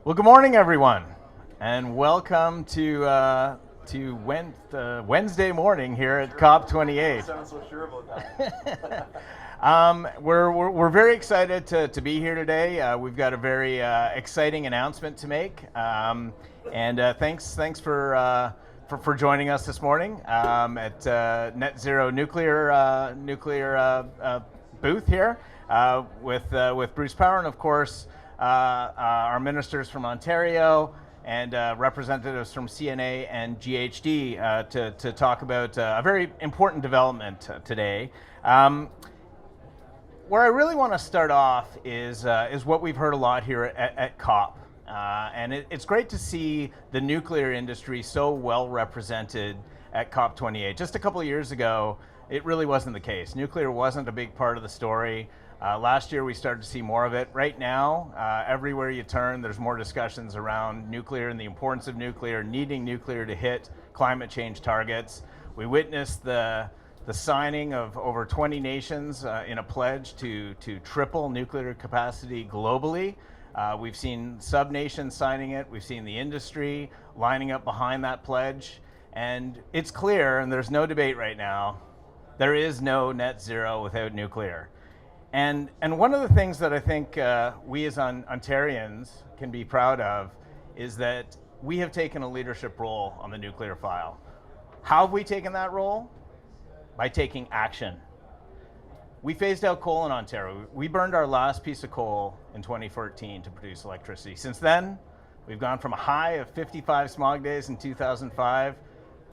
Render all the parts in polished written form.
Well, good morning, everyone, and welcome to Wednesday morning here at COP28. You sound so sure about that. We're very excited to be here today. We've got a very exciting announcement to make, and thanks for joining us this morning at Net Zero Nuclear booth here with Bruce Power, and of course our ministers from Ontario and representatives from CNA and GHD to talk about a very important development today. Where I really want to start off is what we've heard a lot here at COP. And it's great to see the nuclear industry so well represented at COP28. Just a couple of years ago, it really wasn't the case. Nuclear wasn't a big part of the story. Last year, we started to see more of it. Right now, everywhere you turn, there's more discussions around nuclear and the importance of nuclear, needing nuclear to hit climate change targets. We witnessed the signing of over 20 nations in a pledge to triple nuclear capacity globally. We've seen sub-nations signing it. We've seen the industry lining up behind that pledge. And it's clear, and there's no debate right now, there is no net zero without nuclear. And one of the things that I think we as Ontarians can be proud of is that we have taken a leadership role on the nuclear file. How have we taken that role? By taking action. We phased out coal in Ontario. We burned our last piece of coal in 2014 to produce electricity. Since then, we've gone from a high of 55 smog days in 2005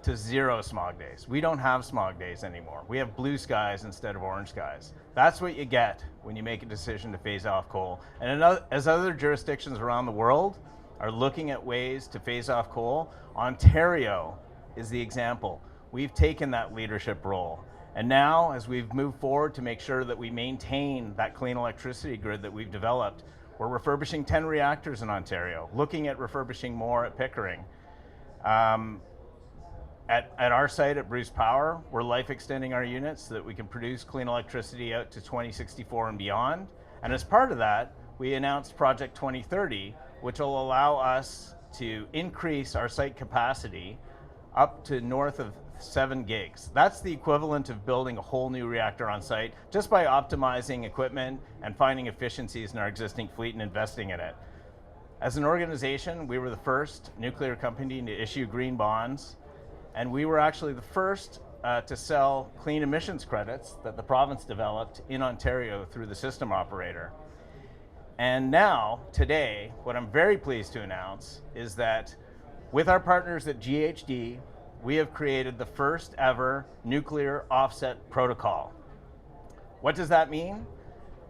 to 0 smog days. We don't have smog days anymore. We have blue skies instead of orange skies. That's what you get when you make a decision to phase off coal. And as other jurisdictions around the world are looking at ways to phase off coal, Ontario is the example. We've taken that leadership role. And now, as we've moved forward to make sure that we maintain that clean electricity grid that we've developed, we're refurbishing 10 reactors in Ontario, looking at refurbishing more at Pickering. At our site at Bruce Power, we're life extending our units so that we can produce clean electricity out to 2064 and beyond. And as part of that, we announced Project 2030, which will allow us to increase our site capacity up to north of 7 gigs. That's the equivalent of building a whole new reactor on site just by optimizing equipment and finding efficiencies in our existing fleet and investing in it. As an organization, we were the first nuclear company to issue green bonds, and we were actually the first to sell clean emissions credits that the province developed in Ontario through the system operator. And now, today, what I'm very pleased to announce is that with our partners at GHD, we have created the first ever nuclear offset protocol. What does that mean?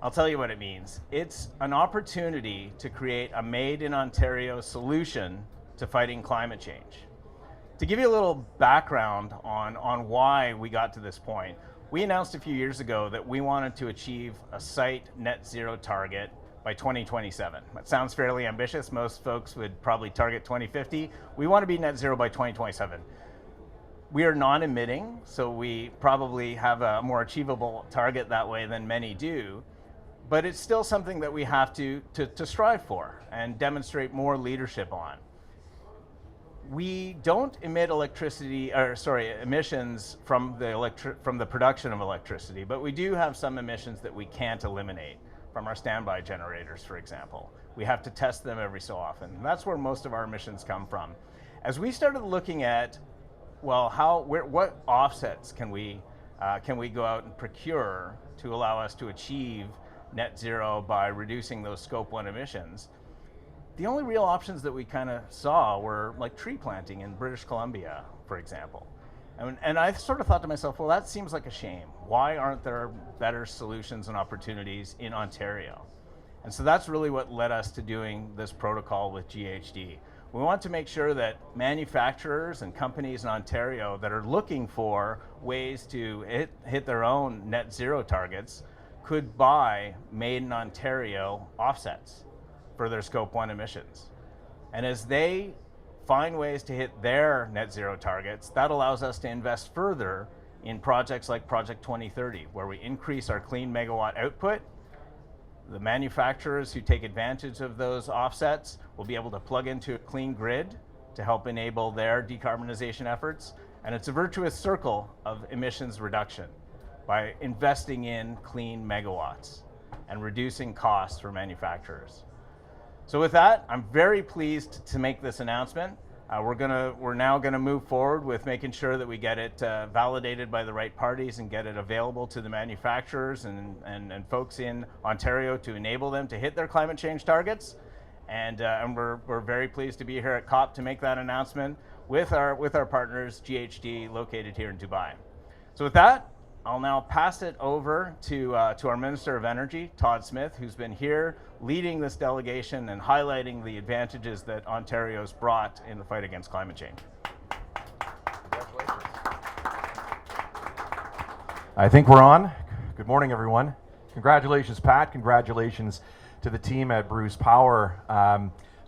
I'll tell you what it means. It's an opportunity to create a made in Ontario solution to fighting climate change. To give you a little background on why we got to this point, we announced a few years ago that we wanted to achieve a site net zero target by 2027. That sounds fairly ambitious. Most folks would probably target 2050. We want to be net zero by 2027. We are non-emitting, so we probably have a more achievable target that way than many do, but it's still something that we have to strive for and demonstrate more leadership on. We don't emit emissions from the production of electricity, but we do have some emissions that we can't eliminate from our standby generators, for example. We have to test them every so often. And that's where most of our emissions come from. As we started looking at, well, what offsets can we go out and procure to allow us to achieve net zero by reducing those scope 1 emissions, the only real options that we kind of saw were like tree planting in British Columbia, for example. And I sort of thought to myself, well, that seems like a shame. Why aren't there better solutions and opportunities in Ontario? And so that's really what led us to doing this protocol with GHD. We want to make sure that manufacturers and companies in Ontario that are looking for ways to hit their own net zero targets could buy made in Ontario offsets for their scope 1 emissions. And as they find ways to hit their net zero targets, that allows us to invest further in projects like Project 2030, where we increase our clean megawatt output The manufacturers who take advantage of those offsets will be able to plug into a clean grid to help enable their decarbonization efforts. And it's a virtuous circle of emissions reduction by investing in clean megawatts and reducing costs for manufacturers. So with that, I'm very pleased to make this announcement. We're now gonna move forward with making sure that we get it validated by the right parties and get it available to the manufacturers and folks in Ontario to enable them to hit their climate change targets. And we're very pleased to be here at COP to make that announcement with our partners, GHD, located here in Dubai. So with that, I'll now pass it over to our Minister of Energy, Todd Smith, who's been here leading this delegation and highlighting the advantages that Ontario's brought in the fight against climate change. Congratulations. I think we're on. Good morning, everyone. Congratulations, Pat. Congratulations to the team at Bruce Power.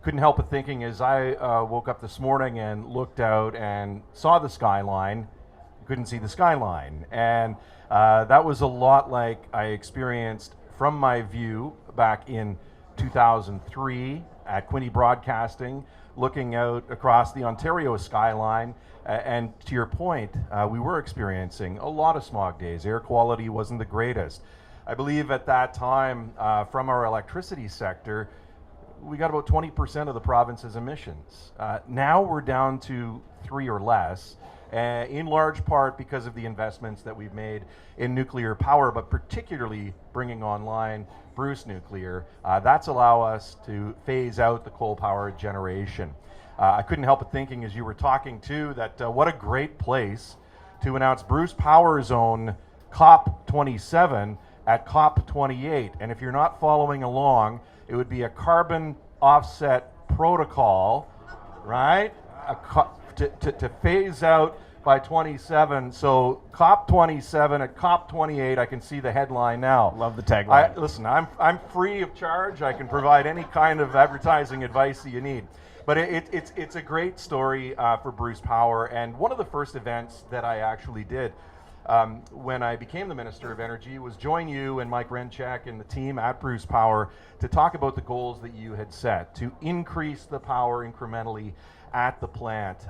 Couldn't help but thinking as I woke up this morning and looked out and saw the skyline, couldn't see the skyline. And that was a lot like I experienced from my view back in 2003 at Quinte Broadcasting, looking out across the Ontario skyline. And to your point, we were experiencing a lot of smog days. Air quality wasn't the greatest. I believe at that time, from our electricity sector, we got about 20% of the province's emissions. Now we're down to 3 or less, in large part because of the investments that we've made in nuclear power, but particularly bringing online Bruce Nuclear. That's allow us to phase out the coal-powered generation. I couldn't help but thinking as you were talking too that what a great place to announce Bruce Power's own COP27 at COP28. And if you're not following along, it would be a carbon offset protocol, right? To phase out by 27. So COP27 at COP28, I can see the headline now. Love the tagline. Listen, I'm free of charge. I can provide any kind of advertising advice that you need. But it's a great story for Bruce Power. And one of the first events that I actually did when I became the Minister of Energy was join you and Mike Renchek and the team at Bruce Power to talk about the goals that you had set to increase the power incrementally at the plant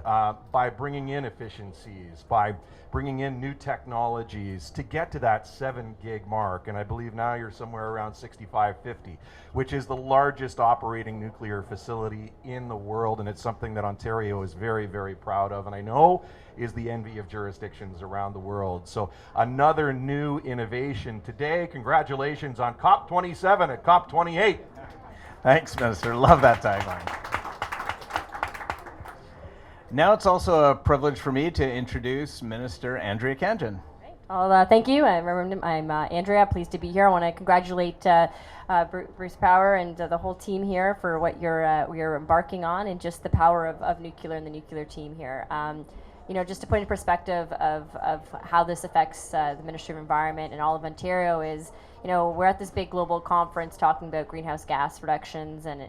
by bringing in efficiencies, by bringing in new technologies to get to that 7 gig mark. And I believe now you're somewhere around 6550, which is the largest operating nuclear facility in the world. And it's something that Ontario is very, very proud of. And I know is the envy of jurisdictions around the world. So another new innovation today. Congratulations on COP27 at COP28. Thanks, Minister. Love that tagline. Now it's also a privilege for me to introduce Minister Andrea Khanjin. Well, thank you. I'm Andrea, pleased to be here. I want to congratulate Bruce Power and the whole team here for what you're embarking on and just the power of nuclear and the nuclear team here. You know, just to put in perspective of how this affects the Ministry of Environment and all of Ontario is, you know, we're at this big global conference talking about greenhouse gas reductions and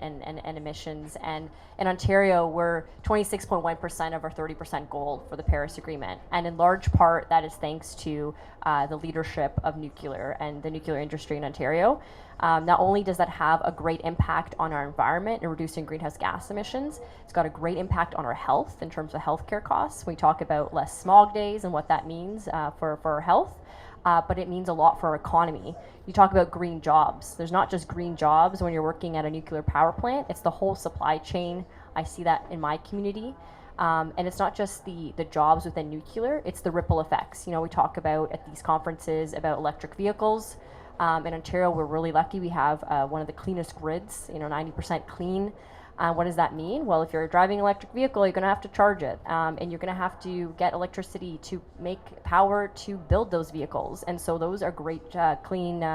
emissions, and in Ontario we're 26.1% of our 30% goal for the Paris Agreement, and in large part that is thanks to the leadership of nuclear and the nuclear industry in Ontario. Not only does that have a great impact on our environment and reducing greenhouse gas emissions, it's got a great impact on our health in terms of healthcare costs. We talk about less smog days and what that means for our health. But it means a lot for our economy. You talk about green jobs. There's not just green jobs when you're working at a nuclear power plant, it's the whole supply chain. I see that in my community. And it's not just the jobs within nuclear, it's the ripple effects. You know, we talk about at these conferences about electric vehicles. In Ontario, we're really lucky. We have one of the cleanest grids, you know, 90% clean. What does that mean? Well, if you're driving an electric vehicle, you're going to have to charge it, and you're going to have to get electricity to make power to build those vehicles. And so those are great, clean,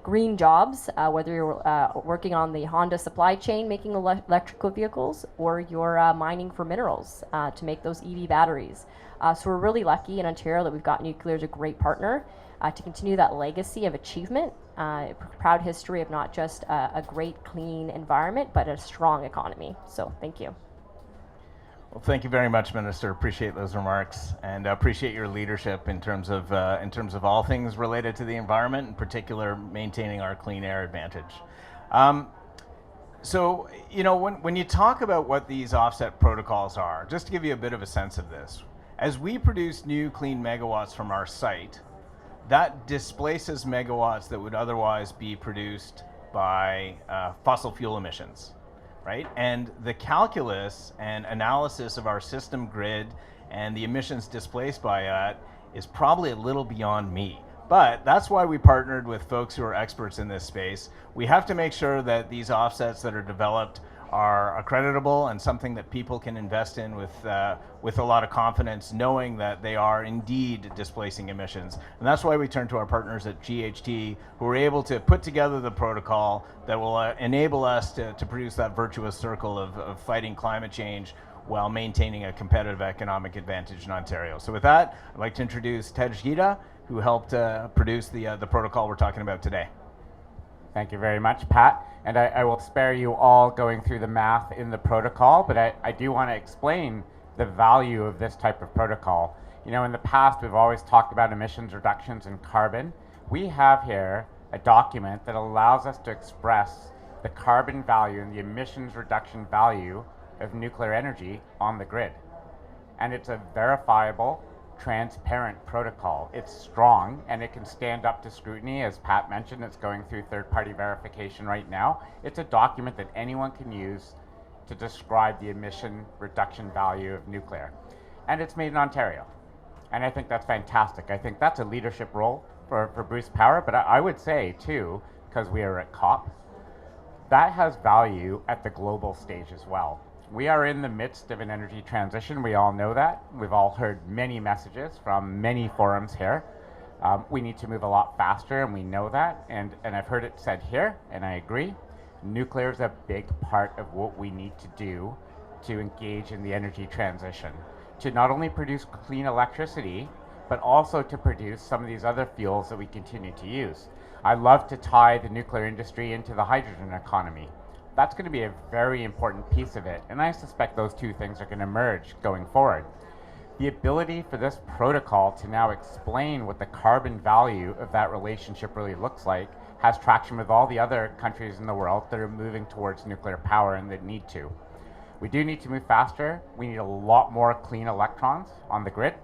green jobs, whether you're working on the Honda supply chain making electrical vehicles, or you're mining for minerals to make those EV batteries. So we're really lucky in Ontario that we've got nuclear as a great partner to continue that legacy of achievement. Proud history of not just a great clean environment, but a strong economy. So thank you. Well, thank you very much, Minister. Appreciate those remarks, and appreciate your leadership in terms of all things related to the environment, in particular maintaining our clean air advantage. So, when you talk about what these offset protocols are, just to give you a bit of a sense of this, as we produce new clean megawatts from our site, that displaces megawatts that would otherwise be produced by fossil fuel emissions. Right? And the calculus and analysis of our system grid and the emissions displaced by it is probably a little beyond me. But that's why we partnered with folks who are experts in this space. We have to make sure that these offsets that are developed are accreditable and something that people can invest in with a lot of confidence, knowing that they are indeed displacing emissions. And that's why we turn to our partners at GHD, who are able to put together the protocol that will enable us to produce that virtuous circle of fighting climate change while maintaining a competitive economic advantage in Ontario. So with that, I'd like to introduce Gidda, who helped produce the protocol we're talking about today. Thank you very much, Pat. And I will spare you all going through the math in the protocol, but I do want to explain the value of this type of protocol. In the past, we've always talked about emissions reductions and carbon. We have here a document that allows us to express the carbon value and the emissions reduction value of nuclear energy on the grid. And it's a verifiable, transparent protocol. It's strong and it can stand up to scrutiny. As Pat mentioned, it's going through third-party verification right now. It's a document that anyone can use to describe the emission reduction value of nuclear. And it's made in Ontario. And I think that's fantastic. I think that's a leadership role for Bruce Power, but I would say too, because we are at COP, that has value at the global stage as well. We are in the midst of an energy transition. We all know that. We've all heard many messages from many forums here. We need to move a lot faster, and we know that. And I've heard it said here, and I agree. Nuclear is a big part of what we need to do to engage in the energy transition, to not only produce clean electricity, but also to produce some of these other fuels that we continue to use. I love to tie the nuclear industry into the hydrogen economy. That's going to be a very important piece of it, and I suspect those two things are going to merge going forward. The ability for this protocol to now explain what the carbon value of that relationship really looks like has traction with all the other countries in the world that are moving towards nuclear power and that need to. We do need to move faster. We need a lot more clean electrons on the grid.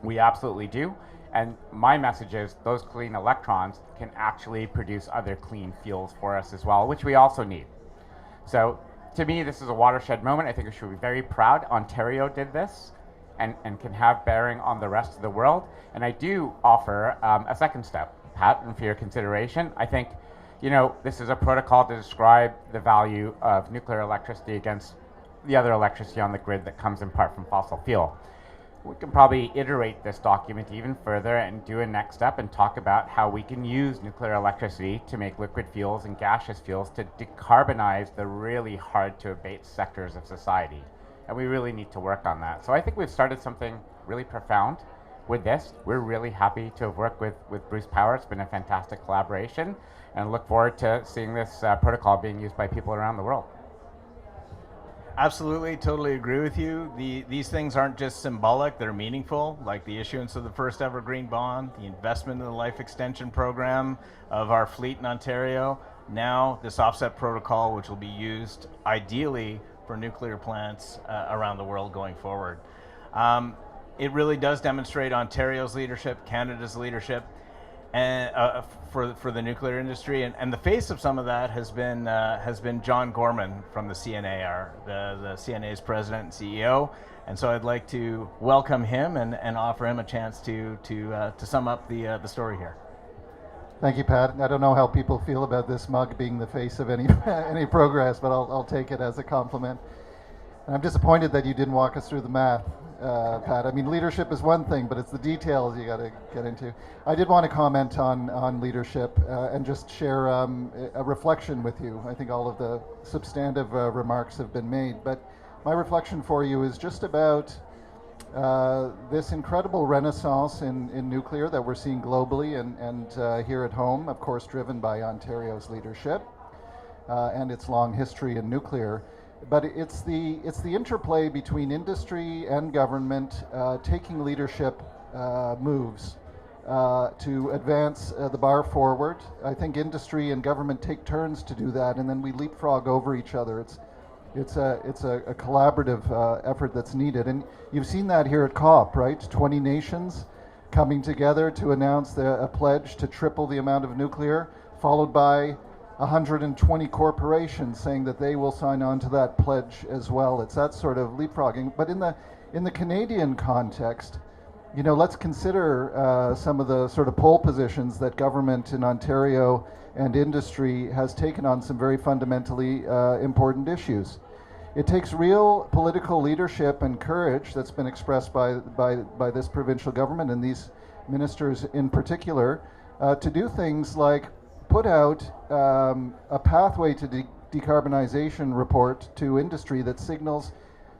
We absolutely do. And my message is those clean electrons can actually produce other clean fuels for us as well, which we also need. So to me, this is a watershed moment. I think we should be very proud Ontario did this and can have bearing on the rest of the world. And I do offer a second step, Pat, and for your consideration. I think, this is a protocol to describe the value of nuclear electricity against the other electricity on the grid that comes in part from fossil fuel. We can probably iterate this document even further and do a next step and talk about how we can use nuclear electricity to make liquid fuels and gaseous fuels to decarbonize the really hard to abate sectors of society. And we really need to work on that. So I think we've started something really profound with this. We're really happy to have worked with Bruce Power. It's been a fantastic collaboration, and look forward to seeing this protocol being used by people around the world. Absolutely, totally agree with you. These things aren't just symbolic, they're meaningful, like the issuance of the first ever green bond, the investment in the life extension program of our fleet in Ontario, now this offset protocol, which will be used ideally for nuclear plants around the world going forward. It really does demonstrate Ontario's leadership, Canada's leadership, and for the nuclear industry, and the face of some of that has been John Gorman from the CNA, the CNA's president and CEO, and so I'd like to welcome him and offer him a chance to sum up the story here. Thank you, Pat. I don't know how people feel about this mug being the face of any any progress, but I'll take it as a compliment. And I'm disappointed that you didn't walk us through the math, Pat. I mean, leadership is one thing, but it's the details you got to get into. I did want to comment on leadership and just share a reflection with you. I think all of the substantive remarks have been made, but my reflection for you is just about this incredible renaissance in nuclear that we're seeing globally and here at home, of course, driven by Ontario's leadership and its long history in nuclear. but it's the interplay between industry and government taking leadership moves to advance the bar forward. I think industry and government take turns to do that, and then we leapfrog over each other. It's a collaborative effort that's needed, and you've seen that here at COP, right? 20 nations coming together to announce a pledge to triple the amount of nuclear, followed by 120 corporations saying that they will sign on to that pledge as well. It's that sort of leapfrogging. But in the Canadian context, you know, let's consider some of the sort of pole positions that government in Ontario and industry has taken on some very fundamentally important issues. It takes real political leadership and courage that's been expressed by this provincial government and these ministers in particular to do things like put out a pathway to decarbonization report to industry that signals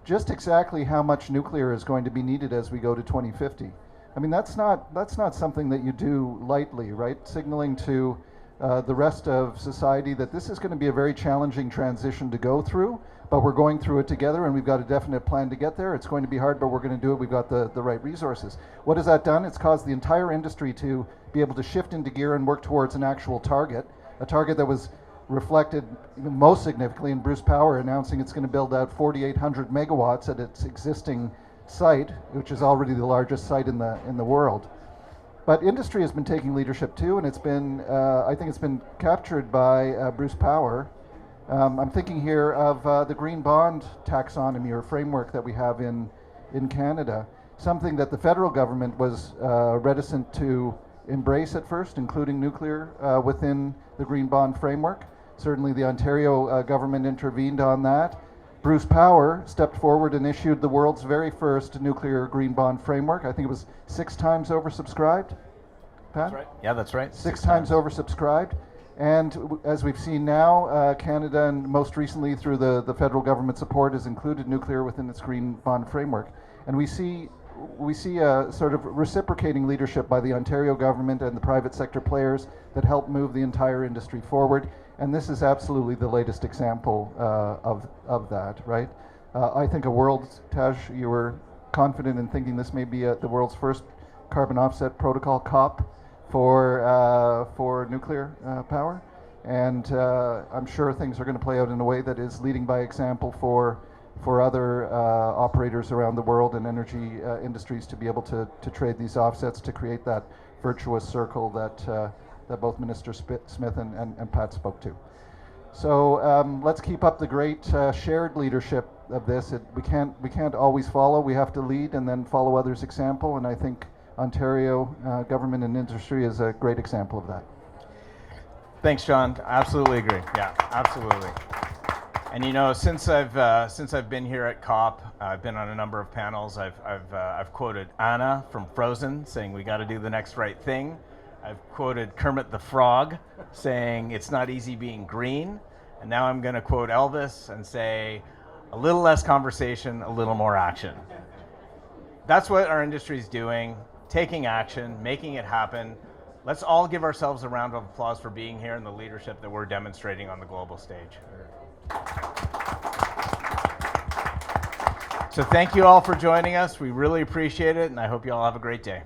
just exactly how much nuclear is going to be needed as we go to 2050. I mean, that's not something that you do lightly, right? Signaling to the rest of society that this is going to be a very challenging transition to go through, but we're going through it together and we've got a definite plan to get there. It's going to be hard, but we're going to do it. We've got the right resources. What has that done? It's caused the entire industry to be able to shift into gear and work towards an actual target, a target that was reflected most significantly in Bruce Power announcing it's going to build out 4,800 megawatts at its existing site, which is already the largest site in the world. But industry has been taking leadership too, and it's been, I think it's been captured by Bruce Power. I'm thinking here of the green bond taxonomy or framework that we have in Canada, something that the federal government was reticent to embrace at first, including nuclear within the green bond framework. Certainly the Ontario government intervened on that. Bruce Power stepped forward and issued the world's very first nuclear green bond framework. I think it was 6 times oversubscribed. Pat? That's right. Yeah, that's right. 6 times oversubscribed. And as we've seen now, Canada, and most recently through the federal government support, has included nuclear within its green bond framework. And we see a sort of reciprocating leadership by the Ontario government and the private sector players that help move the entire industry forward. And this is absolutely the latest example of that, right? I think Taj, you were confident in thinking this may be the world's first carbon offset protocol, COP, for nuclear power. And I'm sure things are going to play out in a way that is leading by example for other operators around the world and energy industries to be able to trade these offsets to create that virtuous circle that both Minister Smith and Pat spoke to. So let's keep up the great shared leadership of this. We can't always follow. We have to lead and then follow others' example. And I think Ontario government and industry is a great example of that. Thanks, John. Absolutely agree. Yeah, absolutely. And you know, since I've been here at COP, I've been on a number of panels. I've quoted Anna from Frozen saying we got to do the next right thing. I've quoted Kermit the Frog saying it's not easy being green. And now I'm going to quote Elvis and say a little less conversation, a little more action. That's what our industry is doing, taking action, making it happen. Let's all give ourselves a round of applause for being here and the leadership that we're demonstrating on the global stage. So thank you all for joining us. We really appreciate it, and I hope you all have a great day.